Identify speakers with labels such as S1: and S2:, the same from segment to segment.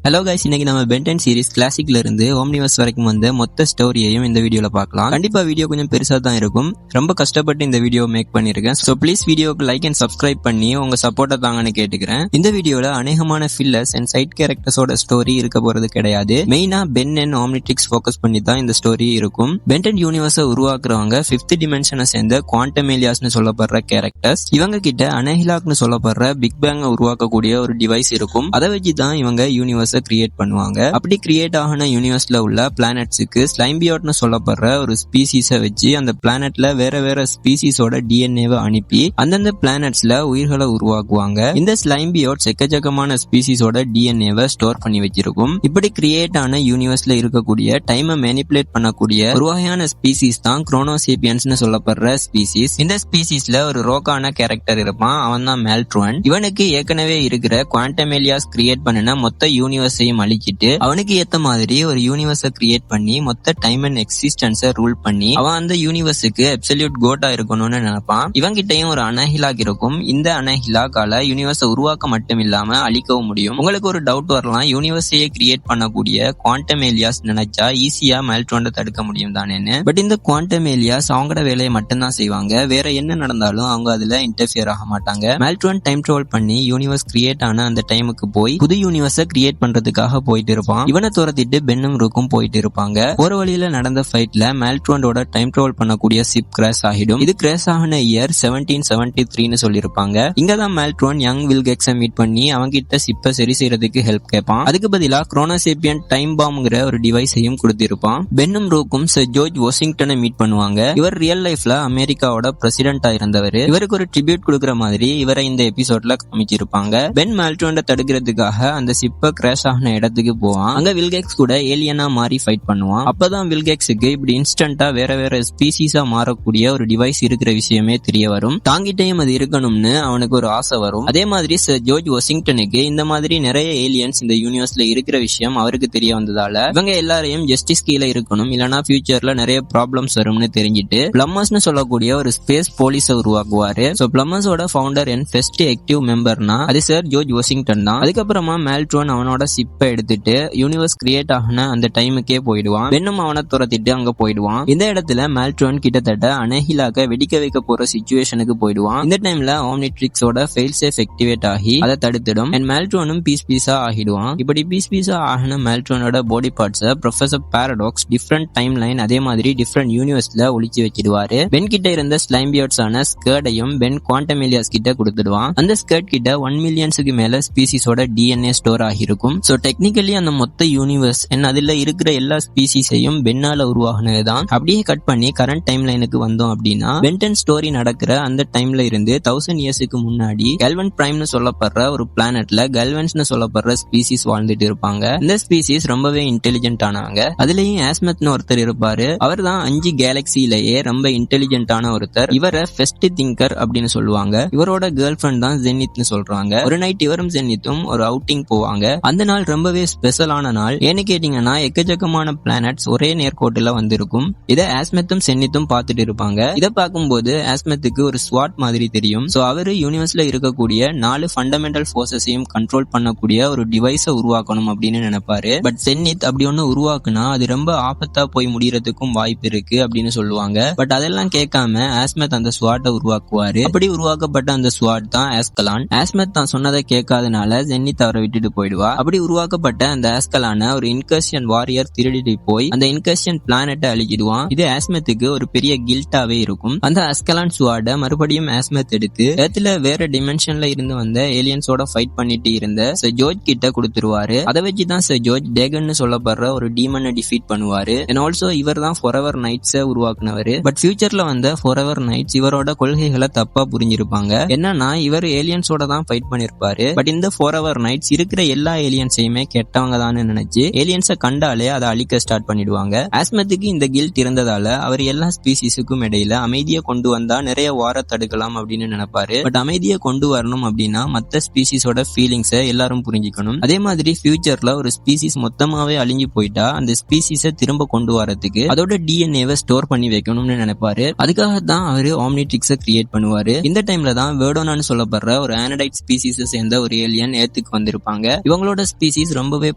S1: Hello guys, இன்னைக்கு நம்ம Ben 10 series கிளாசிக்ல இருந்து ஓம்னிவர்ஸ் வரைக்கும் வந்த மொத்த ஸ்டோரியையும் இந்த வீடியோல பார்க்கலாம். கண்டிப்பா வீடியோ கொஞ்சம் பெருசா தான் இருக்கும். ரொம்ப கஷ்டப்பட்டு இந்த வீடியோ மேக் பண்ணிருக்கேன். சோ ப்ளீஸ் வீடியோக்கு லைக் அண்ட் சப்ஸ்கிரைப் பண்ணி உங்க சப்போர்ட்டை தாங்கன்னு கேட்டுக்கிறேன். இந்த வீடியோல அநேகமான ஃபில்லர்ஸ் அண்ட் சைட் கேரக்டர்ஸோட ஸ்டோரி இருக்க போறது கிடையாது. மெயினா பென் அண்ட் ஆம்னிட்ரிக்ஸ் ஃபோக்கஸ் பண்ணி தான் இந்த ஸ்டோரி இருக்கும். பென்டன் யூனிவர்ஸை உருவாக்குறவங்க 5th டிமென்ஷனை சேர்ந்த குவாண்டம் ஏலியாஸ்னு சொல்லப்படுற கேரக்டர்ஸ். இவங்க கிட்ட அனஹிலாக்னு சொல்லப்படுற பிக் பேங் உருவாக்கக்கூடிய ஒரு டிவைஸ் இருக்கும். அதை வச்சு தான் இவங்க யூனிவர்ஸ் கிரியேட் பண்ணுவாங்க. அப்படி கிரியேட் ஆன யூனிவர்ஸ்ல உள்ள பிளானட்ஸுக்கு ஸ்லைம்பியாட்னு சொல்லப்படுற ஒரு ஸ்பீசிஸை வச்சு அந்த பிளானட்ல வேற வேற ஸ்பீசிஸோட டிஎன்ஏவை அனுப்பி அந்தந்த பிளானட்ஸ்ல உயிர்களை உருவாக்குவாங்க. இந்த ஸ்லைம்பியாட்ஸ் எக்கச்சக்கமான ஸ்பீசிஸோட டிஎன்ஏவை ஸ்டோர் பண்ணி வச்சிருக்கும். இப்படி கிரியேட் ஆன யூனிவர்ஸ்ல இருக்கக்கூடிய டைமை மேனிபுலேட் பண்ணக்கூடிய ஒரு வகையான ஸ்பீசிஸ் தான் குரோனோசேபியன்ஸ்னு சொல்லப்படுற ஸ்பீசிஸ். இந்த ஸ்பீசிஸ்ல ஒரு ரோக்கான கேரக்டர் இருப்பான். அவன் தான் மேல்ட்ரோன். இவனுக்கு ஏற்கனவே இருக்கிற குவாண்டம் ஏலியாஸ் கிரியேட் பண்ணின மொத்த யூனிவர்ஸையும் அழிச்சிட்டு அவனுக்கு ஏத்த மாதிரி ஒரு யூனிவர்ஸை கிரியேட் பண்ணி மொத்த டைம் அண்ட் எக்ஸிஸ்டன்ஸை ரூல் பண்ணி அவன் அந்த யூனிவர்ஸுக்கு அப்சல்யூட் கோட்டா இருக்கணும்னு நினைப்பான். இவங்கிட்டையும் ஒரு அனஹிலாக் இருக்கும். இந்த அனஹிலாக்கால யூனிவர்ஸை உருவாக்க மட்டும் இல்லாம அழிக்கவும் முடியும். உங்களுக்கு ஒரு டவுட் வரலாம், யூனிவர்ஸையே கிரியேட் பண்ணக்கூடிய குவாண்டம் ஏலியாஸ் நினைச்சா ஈஸியா மேல்ட்ரோனை தடுக்க முடியும் தானேன்னு. பட் இந்த குவாண்டம் ஏலியாஸ் அவங்களோட வேலையை மட்டும்தான் செய்வாங்க. வேற என்ன நடந்தாலும் அவங்க அதுல இன்டர்ஃபியர் ஆக மாட்டாங்க. மேல்ட்ரோன் டைம் ட்ராவல் பண்ணி யூனிவர்ஸ் கிரியேட் ஆன அந்த டைமுக்கு போய் புது யூனிவர்ஸை கிரியேட் பண்றதுக்காக போயிட்டு இருப்பான். இவனை துரத்திட்டு பென்னும் ரூக்கும் போயிட்டு இருப்பாங்க. ஒரு வழியில நடந்த ஃபைட்ல மேல்ட்ரோனோட டைம் டிராவல் பண்ணக்கூடிய ஷிப் கிராஷ் ஆகிடும். இது கிராஷ் ஆகின இயர் 1773ன்னு சொல்லிருப்பாங்க. இங்கதான் மேல்ட்ரோன் யங் வில்கெக்ஸை மீட் பண்ணி அவங்கிட்ட ஷிப்பை சரி செய்யறதுக்கு ஹெல்ப் கேட்பான். அதுக்கு பதிலா குரோனோசேபியன் டைம் பாம்ங்கிற ஒரு டிவைஸையும் கொடுத்திருப்பான். பென்னும் ரூக்கும் சர் ஜார்ஜ் வாஷிங்டனை மீட் பண்ணுவாங்க. இவர் ரியல் லைஃப்ல அமெரிக்காவோட பிரசிடென்டா இருந்தவர். இவருக்கு ஒரு ட்ரிபியூட் கொடுக்கற மாதிரி இவரை இந்த எபிசோட்ல காமிச்சிருப்பாங்க. பென் மேல்ட்ரோனை தடுக்கிறதுக்காக அந்த ஷிப்பை கிராஷ் ஆன இடத்துக்கு போவான். அங்க வில்கெக்ஸ் கூட ஏலியனா மாறி ஃபைட் பண்ணுவான். அப்பதான் வில்கெக்ஸுக்கு இப்படி இன்ஸ்டன்டா வேற வேற ஸ்பீசிஸா மாறக்கூடிய ஒரு டிவைஸ் இருக்கிற விஷயமே தெரிய வரும். தாங்கிட்டையும் அது இருக்கணும்னு அவனுக்கு ஒரு ஆசை வரும். அதே மாதிரி சர் ஜார்ஜ் வாஷிங்டனுக்கு இந்த மாதிரி நிறைய ஏலியன்ஸ் இந்த யூனிவர்ஸ்ல இருக்கிற விஷயம் அவருக்கு தெரிய வந்ததால இவங்க எல்லாரையும் ஜஸ்டிஸ் கீழே இருக்கணும், இல்லனா ஃபியூச்சர்ல நிறைய ப்ராப்ளம்ஸ் வரும்னு தெரிஞ்சிட்டு பிளம்மர்ஸ்னு சொல்லக்கூடிய ஒரு ஸ்பேஸ் போலீஸை உருவாக்குவாரு. சோ பிளம்மர்ஸோட ஃபவுண்டர் அண்ட் ஃபர்ஸ்ட் ஆக்டிவ் மெம்பர்னா அது சர் ஜார்ஜ் வாஷிங்டன் தான். அதுக்கப்புறமா மேல்ட்ரோன் அவனோட ஷிப்பை எடுத்துட்டு யூனிவர்ஸ் கிரியேட் ஆகின அந்த டைமுக்கே போயிடுவான். பென்னும் அவனை துரத்திட்டு அங்க போயிடுவான். இந்த இடத்துல மேல்ட்ரோன் கிட்டத்தட்ட அனஹிலாக்க வெடிக்க வைக்க போற சிச்சுவேஷனுக்கு போயிடுவான். இந்த டைம்ல ஆம்னிட்ரிக்ஸோட ஃபெயில் சேஃப் ஆக்டிவேட் ஆகி அதை தடுத்துடும். அண்ட் மேல்ட்ரோனும் பீஸ் பீஸா ஆகிடுவான். இப்படி பீஸ் பீஸா ஆகின மேல்ட்ரோனோட பாடி பார்ட்ஸை professor paradox different time line அதே மாதிரி டிஃப்ரெண்ட் யூனிவர்ஸ்ல ஒளிச்சு வச்சிடுவாரு. பென் கிட்ட இருந்த ஸ்லைம்பியாட்ஸ் ஆன ஸ்கர்டையும் பென் குவாண்டம் ஏலியாஸ் கிட்ட கொடுத்துடுவான். அந்த ஸ்கர்ட் கிட்ட 1 மில்லியன்ஸுக்கு மேல ஸ்பீசிஸோட டிஎன்ஏ ஸ்டோர் ஆகிருக்கும். சோ டெக்னிக்கலி அந்த மொத்த யூனிவர்ஸ் அதுல இருக்கிற எல்லா ஸ்பீசிஸையும் பென்னால உருவாகினதுதான். அப்படியே கட் பண்ணி கரண்ட் டைம் லைனுக்கு வந்தோம் அப்படின்னா பென்டன் ஸ்டோரி நடக்கிற அந்த டைம்ல இருந்து 1000 இயர்ஸுக்கு முன்னாடி கல்வன் பிரைம்னு சொல்லப்படுற ஒரு பிளானட்ல கல்வன்ஸ்னு சொல்லப்படுற ஸ்பீசிஸ் வாழ்ந்துட்டு இருப்பாங்க. இந்த ஸ்பீசிஸ் ரொம்பவே இன்டெலிஜென்ட் ஆனவங்க. அதுலயும் ஆஸ்மெத்னு ஒருத்தர் இருப்பாரு. அவர் தான் 5 கேலக்சிலேயே ரொம்ப இன்டெலிஜென்டான ஒருத்தர். இவரை ஃபர்ஸ்ட் திங்கர் அப்படின்னு சொல்லுவாங்க. இவரோட கேர்ள் ஃபிரெண்ட் தான் ஜென்னித்னு சொல்றாங்க. ஒரு நைட் இவரும் ஜென்னித்தும் ஒரு அவுட்டிங் போவாங்க. அந்த நாள் ரொம்பவே ஸ்பெஷலான நாள். ஏன்னு கேட்டீங்கன்னா எக்கச்சக்கமான பிளானட்ஸ் ஒரே நேர்கோட்டுல வந்திருக்கும். இதை ஆஸ்மெத்தும் சென்னித்தும் பார்த்துட்டு இருப்பாங்க. இதை பார்க்கும்போது ஆஸ்மெத்துக்கு ஒரு ஸ்வாட் மாதிரி தெரியும். சோ அவரு யூனிவர்ஸ்ல இருக்கக்கூடிய 4 ஃபண்டமெண்டல் ஃபோர்ஸஸையும் கண்ட்ரோல் பண்ணக்கூடிய ஒரு டிவைஸை உருவாக்கணும் அப்படின்னு நினைப்பாரு. பட் சென்னித் அப்படி ஒண்ணு உருவாக்குனா அது ரொம்ப ஆபத்தா போய் முடியறதுக்கும் வாய்ப்பு இருக்கு அப்படின்னு சொல்லுவாங்க. பட் அதெல்லாம் கேட்காம ஆஸ்மெத் அந்த ஸ்வாட்டை உருவாக்குவாரு. அப்படி உருவாக்கப்பட்ட அந்த ஸ்வாட் தான் ஆஸ்கலான். ஆஸ்மெத் தான் சொன்னதை கேட்காதனால சென்னித் அவரை விட்டுட்டு போயிடுவா. அப்படி உருவாக்கப்பட்ட அந்த ஆஸ்கலான ஒரு இன்கர்ஷன் வாரியர் திருடிட்டு போய் அந்த இன்கர்ஷன் பிளானட்டை அழிச்சிடுவான். இது ஆஸ்மெத்துக்கு ஒரு பெரிய கில்ட்டாவே இருக்கும். அந்த ஆஸ்கலான் ஸ்வாட மறுபடியும் ஆஸ்மெத் எடுத்து எர்த்ல வேற டிமென்ஷன்ல இருந்து வந்த ஏலியன்ஸோட ஃபைட் பண்ணிட்டு இருந்த சர் ஜார்ஜ் கிட்ட கொடுத்துருவாரு. அதை வச்சுதான் சர் ஜார்ஜ் டேகன்னு சொல்லப்படுற ஒரு டீமனை டிஃபீட் பண்ணுவாரு. அண்ட் ஆல்சோ இவர் தான் ஃபாரெவர் நைட்ஸை உருவாக்குனவரு. பட் ஃபியூச்சர்ல வந்த ஃபாரெவர் நைட்ஸ் இவரோட கொள்கைகளை தப்பா புரிஞ்சிருப்பாங்க. என்னன்னா இவர் ஏலியன்ஸோட தான் ஃபைட் பண்ணிருப்பாரு. பட் இந்த ஃபாரெவர் நைட்ஸ் இருக்கிற எல்லா ஏலியன்ஸையுமே கெட்டவங்க தான் நினைச்சு ஏலியன்ஸை கண்டாலே அதை அழிக்க ஸ்டார்ட் பண்ணிடுவாங்க. ஆஸ்மெத்துக்கு இந்த கில்ட் இருந்ததால அவர் எல்லா ஸ்பீசிஸுக்கும் இடையில அமைதியை கொண்டு வந்தா நிறைய வார தடுக்கலாம் அப்படின்னு நினைப்பாரு. பட் அமைதியை கொண்டு வரணும் அப்படின்னா மத்த ஸ்பீசிஸோட ஃபீலிங்ஸை எல்லாரும் புரிஞ்சுக்கணும். அதே மாதிரி ஃபியூச்சர்ல ஒரு ஸ்பீசிஸ் மொத்தமாவே அழிஞ்சு போயிட்டா அந்த ஸ்பீசிஸை திரும்ப கொண்டு வரதுக்கு அதோட டிஎன்ஏவை ஸ்டோர் பண்ணி வைக்கணும்னு நினைப்பாரு. அதுக்காக தான் அவரு ஆம்னிட்ரிக்ஸை கிரியேட் பண்ணுவாரு. இந்த டைம்ல தான் வேர்டோனான்னு சொல்லப்படுற ஒரு ஆனடைட் ஸ்பீசிஸை சேர்ந்த ஒரு ஏலியன் ஏத்துக்கு வந்திருப்பாங்க. இவங்களோட ஸ்பீசிஸ் ரொம்பவே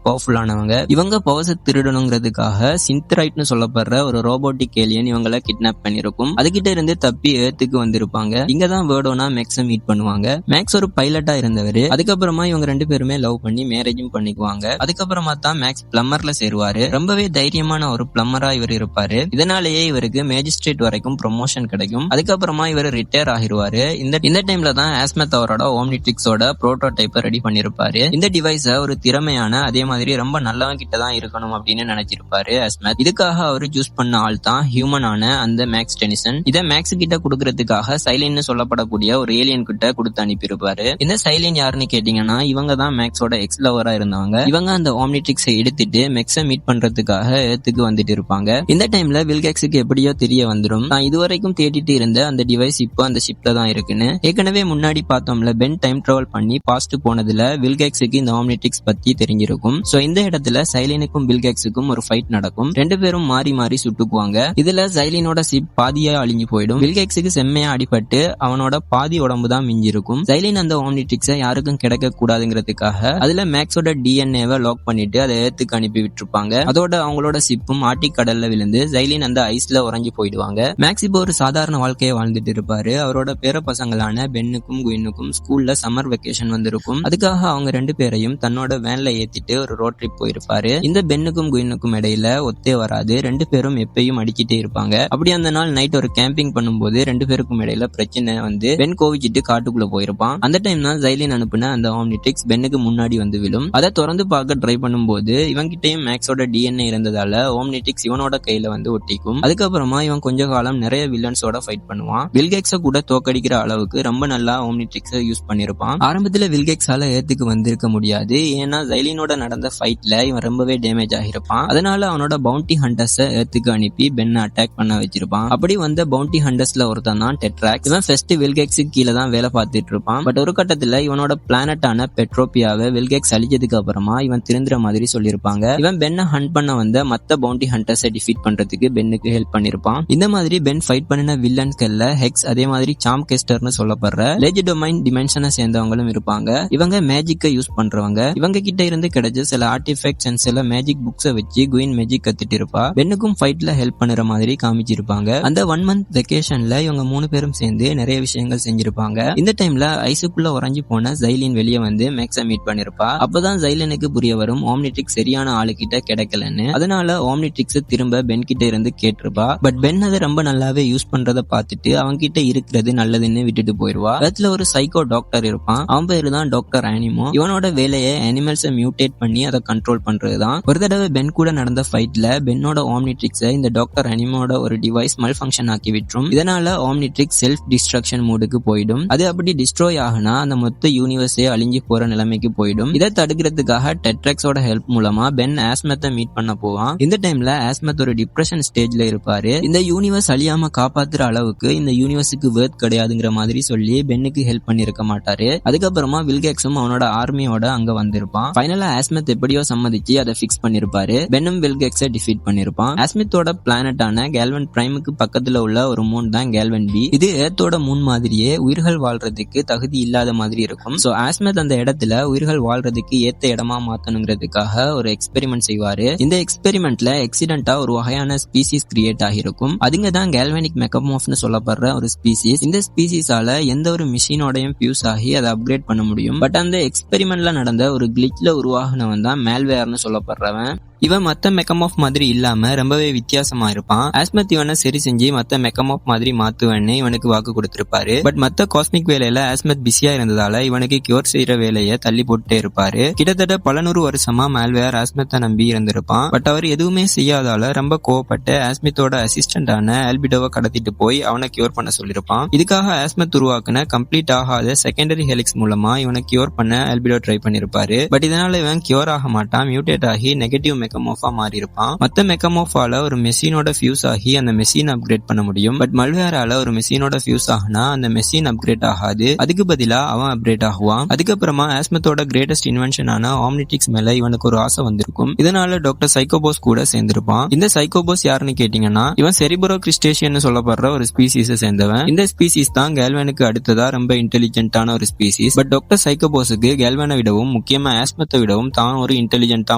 S1: பவர்ஃபுல்லானவங்க. இவங்க பவர்ஸை திருடணுங்கிறதுக்காக சிந்தரைட்னு சொல்லப்படுற ஒரு ரோபோட்டிக் ஏலியன் இவங்களை கிட்னாப் பண்ணிருக்கும். அதுகிட்ட இருந்து தப்பி ஏத்துக்கு வந்திருப்பாங்க. இங்கதான் வேர்டோனா மேக்ஸை மீட் பண்ணுவாங்க. மேக்ஸ் ஒரு பைலட்டா இருந்தவரு. அதுக்கப்புறமா இவங்க 2 பேருமே லவ் பண்ணி மேரேஜும் பண்ணிக்குவாங்க. அதுக்கப்புறமா தான் மேக்ஸ் பிளம்பர்ல சேருவாரு. ரொம்பவே தைரியமான ஒரு பிளம்பரா இவர் இருப்பாரு. இதனாலேயே இவருக்கு மேஜிஸ்ட்ரேட் வரைக்கும் ப்ரொமோஷன் கிடைக்கும். அதுக்கப்புறமா இவர் ரிட்டையர் ஆகிருவாரு. இந்த டைம்ல தான் ஆஸ்மெத் அவரோட ஓம்னிட்ரிக்ஸோட புரோட்டோடைப்பை ரெடி பண்ணிருப்பாரு. இந்த டிவைஸ ஒரு திறமையான அதே மாதிரி ரொம்ப நல்லவங்க கிட்ட தான் இருக்கணும் அப்படின்னு நினைச்சிருப்பாரு ஆஸ்மெத். இதுக்காக அவரு சூஸ் பண்ண ஆள் தான் ஹியூமனான அந்த மேக்ஸ் டெனிசன். இதை மேக்ஸ் கிட்ட கொடுக்கறதுக்காக சைலின்னு சொல்லப்படக்கூடிய ஒரு ஏலியன் கிட்ட கொடுத்து அனுப்பியிருப்பாரு. இந்த சைலின் யாருன்னு கேட்டீங்கன்னா இவங்க தான் மேக்ஸோட எக்ஸ் லவரா இருந்தவங்க. இவங்க அந்த ஓம்னிட்ரிக்ஸை எடுத்துட்டு மேக்ஸை மீட் பண்றதுக்காக ஏத்துக்கு வந்துட்டு இருப்பாங்க. இந்த டைம்ல வில்கேக்ஸுக்கு எப்படியோ தெரிய வந்துடும் தான் இதுவரைக்கும் தேடிட்டு இருந்த அந்த டிவைஸ் இப்போ அந்த ஷிப்ல தான் இருக்குன்னு. ஏற்கனவே முன்னாடி பார்த்தோம்ல பென் டைம் டிராவல் பண்ணி பாஸ்ட் போனதுல வில்கேக்ஸுக்கு இந்த ஓம்னிட்ரிக்ஸ் பத்தி தெரிஞ்சிருக்கும். சோ இந்த இடத்துல சைலினுக்கும் வில்கேக்ஸுக்கும் ஒரு ஃபைட் நடக்கும். 2 பேரும் மாறி மாறி சுட்டுக்குவாங்க. இதுல சைலினோட ஷிப் பாதியா அழிஞ்சு போயிடும். வில்கேக்ஸுக்கு செம்மையா அடிபட்டு அவனோட பாதி உடம்பு தான் மிஞ்சி இருக்கும். சைலின் அந்த ஓம்னிட்ரிக்ஸை யாருக்கும் கிடைக்க கூடாதுங்கிறதுக்காக அதுல மேக்ஸோட டிஎன்ஏவை லாக் பண்ணிட்டு அதை ஏத்துக்கு அனுப்பி விட்டுருப்பாங்க. அதோட அவங்களோட ஷிப்பும் ஆர்டிக் கடல்ல விழுந்து சைலின் அந்த ஐஸ்ல உறைஞ்சு போயிடுவாங்க. மேக்ஸ் இப்போ ஒரு சாதாரண வாழ்க்கையை வாழ்ந்துட்டு இருப்பாரு. அவரோட பேர பசங்களான பென்னுக்கும் குயினுக்கும் ஸ்கூல்ல சம்மர் வெக்கேஷன் வந்திருக்கும். அதுக்காக அவங்க 2 பேரையும் தன்னோட வேன்ல ஏத்திட்டு ஒரு ரோட் ட்ரிப் போயிருப்பாரு. இந்த பென்னுக்கும் குயினுக்கும் இடையில ஒத்தே வராது. 2 பேரும் எப்பயும் அடிச்சிட்டே இருப்பாங்க. அப்படி அந்த நாள் நைட் ஒரு கேம்பிங் பண்ணும்போது 2 பேருக்கும் இடையில பிரச்சனை வந்து பென் கோவிச்சிட்டு காட்டுக்குள்ள போயிருப்பான். அந்த டைம் தான் சைலின் அனுப்புன அந்த ஓம்னிட்ரிக்ஸ் பென்னுக்கு முன்னாடி வந்து விழும். அதை திறந்து பார்க்க ட்ரை பண்ணும்போது இவங்கிட்டையும் மேக்ஸோட டிஎன்ஏ இருந்ததால ஓம்னிட்ரிக்ஸ் இவனோட கையில வந்து ஒட்டிக்கும். அதுக்கப்புறமா இவன் கொஞ்ச காலம் நிறைய வில்லன்ஸோட ஃபைட் பண்ணுவான். வில்கேக்ஸ கூட தோக்கடிக்கிற அளவுக்கு ரொம்ப நல்லா ஓம்னிட்ரிக்ஸை யூஸ் பண்ணிருப்பான். ஆரம்பத்துல வில்கேக்ஸால ஏத்துக்கு வந்திருக்க முடியாது. ஏன்னா சைலினோட நடந்த ஃபைட்ல இவன் ரொம்பவே டேமேஜ் ஆகிருப்பான். அதனால அவனோட பவுண்டி ஹண்டர்ஸை ஏத்துக்கு அனுப்பி பென்னை அட்டாக் பண்ண வச்சிருப்பான். அப்படி வந்த பவுண்டி ஹண்டர்ஸ்ல ஒருத்தன் தான் டெட்ராக்ஸ். இவன் ஃபர்ஸ்ட் வில்கேக்ஸுக்கு கீழே தான் வேலை பார்த்துட்டு இருப்பான். பட் ஒரு கட்டத்துல இவனோட பிளானட்டான பெட்ரோபியாவை வில்கேக்ஸ் அழிச்சதுக்கு அப்புறமா இவன் திருந்துற மாதிரி சொல்லிருப்பாங்க. இவன் பென்னை ஹண்ட் பண்ண வந்த மத்த பவுண்டி ஹண்டர்ஸை டிஃபீட் பண்றதுக்கு பென்னுக்கு ஹெல்ப் பண்ணிருப்பான். இந்த மாதிரி பென் ஃபைட் பண்ணின வில்லன்ஸ்கள்ல ஹெக்ஸ் அதே மாதிரி சாம் கெஸ்டர்னு சொல்லப்படுற லெஜிடோமைன் டிமென்ஷனை சேர்ந்தவங்களும் இருப்பாங்க. இவங்க மேஜிக்கை யூஸ் பண்றவங்க. இவங்க கிட்ட இருந்து கிடைச்ச சில ஆர்டிஃபெக்ட்ஸ் அண்ட் சில மேஜிக் புக்ஸை வச்சு குயின் மேஜிக் கத்துட்டு இருப்பா. பென்னுக்கும் ஃபைட்ல ஹெல்ப் பண்ணுற மாதிரி காமிச்சிருப்பாங்க. அந்த 1 month வெக்கேஷன்ல இவங்க 3 பேரும் சேர்ந்து நிறைய விஷயங்கள் செஞ்சிருப்பாங்க. இந்த டைம்ல ஐஸுக்குள்ள உறைஞ்சு போன சைலின் வெளியே வந்து மேக்ஸை மீட் பண்ணிருப்பா. அப்பதான் சைலினுக்கு புரிய வரும் ஓம்னிட்ரிக்ஸ் சரியான ஆளுகிட்ட கிடைக்கலன்னு. அதனால ஓம்னிட்ரிக்ஸ் திரும்ப பென் கிட்ட இருந்து கேட்டிருப்பா. பட் பென் அதை ரொம்ப நல்லாவே யூஸ் பண்றத பார்த்துட்டு அவங்க கிட்ட இருக்கிறது நல்லதுன்னு விட்டுட்டு போயிருவா. அதுல ஒரு சைக்கோ டாக்டர் இருப்பான். அவன் பேரு தான் டாக்டர் ஆனிமோ. இவனோட வேலையை அனிமல்ஸை மியூட்டேட் பண்ணி அதை கண்ட்ரோல் பண்றதுதான். ஒரு தடவை பென் கூட நடந்த ஃபைட்ல பென்னோட ஓம்னிட்ரிக்ஸை இந்த டாக்டர் அனிமோட ஒரு டிவைஸ் மல் ஃபங்க்ஷன் ஆக்கி விட்டுரும். இதனால ஓம்னிட்ரிக்ஸ் செல்ஃப் டிஸ்ட்ரக்ஷன் மூடுக்கு போயிடும். அது அப்படி டிஸ்ட்ராய் ஆகுனா அந்த மொத்த யூனிவர்ஸே அழிஞ்சு போற நிலைமைக்கு போயிடும். இதை தடுக்கிறதுக்காக டெட்ராக்ஸோட ஹெல்ப் மூலமா பென் ஆஸ்மெத்தை மீட் பண்ண போவான். இந்த டைம்ல ஆஸ்மெத் ஒரு டிப்ரெஷன் ஸ்டேஜ்ல இருப்பாரு. இந்த யூனிவர்ஸ் அழியாம காப்பாத்துற அளவுக்கு இந்த யூனிவர்ஸுக்கு வேர்த் கிடையாதுங்கிற மாதிரி சொல்லி பென்னுக்கு ஹெல்ப் பண்ணிருக்க மாட்டாரு. அதுக்கப்புறமா வில்கேக்ஸும் அவனோட ஆர்மியோட அங்க வந்திருப்பான். ஃபைனலா ஆஸ்மெத் எப்படியோ சம்மதிச்சு அதை பிக்ஸ் பண்ணிருப்பாரு. பென்னும் வில்கேக்ஸை டிஃபீட் பண்ணிருப்பான். ஆஸ்மெத்தோட பிளானட்டான கேல்வன் பிரைமுக்கு பக்கத்துல உள்ள ஒரு மூன் தான் கேல்வன் பி. இது ஏர்த்தோட மூன் மாதிரியே உயிர்கள் வாழ்றதுக்கு தகுதி இல்லாத மாதிரி இருக்கும். சோ ஆஸ்மெத் அந்த இடத்துல உயிர்கள் வாழ்றதுக்கு ஏத்த இடமா மாத்தணுங்கிறதுக்காக ஒரு எக்ஸ்பெரிமெண்ட் செய்வாரு. இந்த எக்ஸ்பெரிமெண்ட்ல எக்ஸிடென்டா ஒரு வகையான ஸ்பீசிஸ் கிரியேட் ஆகிருக்கும். அதுங்க தான் கேல்வனிக் மெக்கமோஃப்னு சொல்லப்படுற ஒரு ஸ்பீசிஸ். இந்த ஸ்பீசிஸால எந்த ஒரு மிஷினோடையும் ஃபியூஸ் ஆகி அதை அப்கிரேட் பண்ண முடியும். பட் அந்த எக்ஸ்பெரிமெண்ட்ல நடந்த ஒரு கிளிச்ல உருவாகினவன் தான் மேல்வேர்னு சொல்லப்படுறவன். இவன் மத்த மெக்கமாஃப் மாதிரி இல்லாம ரொம்பவே வித்தியாசமா இருப்பான். ஆஸ்மெத் இவனை சரி செஞ்சு மத்த மெக்கமாஃப் மாதிரி மாத்துவேன்னு இவனுக்கு வாக்கு கொடுத்திருப்பாரு. பட் மத்த காஸ்மிக் வேலையில ஆஸ்மெத் பிஸியா இருந்ததால இவனுக்கு கியூர் செய்யற வேலையை தள்ளி போட்டுட்டே இருப்பாரு. கிட்டத்தட்ட பல 100 வருஷமா மேல்வேர் ஆஸ்மெத்தை நம்பி இருந்திருப்பான். பட் அவர் எதுவுமே செய்யாதால ரொம்ப கோவப்பட்டு ஆஸ்மெத்தோட அசிஸ்டன்டான ஆல்பிடோவை கடத்திட்டு போய் அவனை கியூர் பண்ண சொல்லிருப்பான். இதுக்காக ஆஸ்மெத் உருவாக்குன கம்ப்ளீட் ஆகாத செகண்டரி ஹெலிக்ஸ் மூலமா இவனை கியூர் பண்ண ஆல்பிடோ ட்ரை பண்ணிருப்பாரு. பட் இதனால இவன் கியூர் ஆக மாட்டான். மியூட்டேட் ஆகி நெகட்டிவ் மெக்கமோஃபா மாறி இருப்பான். மத்த மெக்கமோஃபால ஒரு மெஷினோட ஃபியூஸ் ஆகி அந்த மெஷின் அப்கிரேட் பண்ண முடியும். பட் மல்வேரால ஒரு மெஷினோட ஃபியூஸ் ஆகுனா அந்த மெஷின் அப்கிரேட் ஆகாது, அதுக்கு பதிலா அவன் அப்கிரேட் ஆகுவான். அதுக்கப்புறமா ஆஸ்மத்தோட கிரேட்டஸ்ட் இன்வென்ஷனான ஆம்னிட்ரிக்ஸ் மேல இவனுக்கு ஒரு ஆசை வந்திருக்கும். இதனால டாக்டர் சைக்கோபோஸ் கூட சேர்ந்திருப்பான். இந்த சைக்கோபோஸ் யாருன்னு கேட்டீங்கன்னா இவன் செரிபரோ கிறிஸ்டேஷியன் சொல்லப்படுற ஒரு ஸ்பீசிஸை சேர்ந்தவன். இந்த ஸ்பீசிஸ் தான் கேல்வனுக்கு அடுத்ததா ரொம்ப இன்டெலிஜென்ட்டான ஒரு ஸ்பீசிஸ். பட் டாக்டர் சைக்கோபோஸுக்கு கேல்வனை விடவும் முக்கியமா ஆஸ்மத்தை விடவும் தான் ஒரு இன்டெலிஜென்ட்டா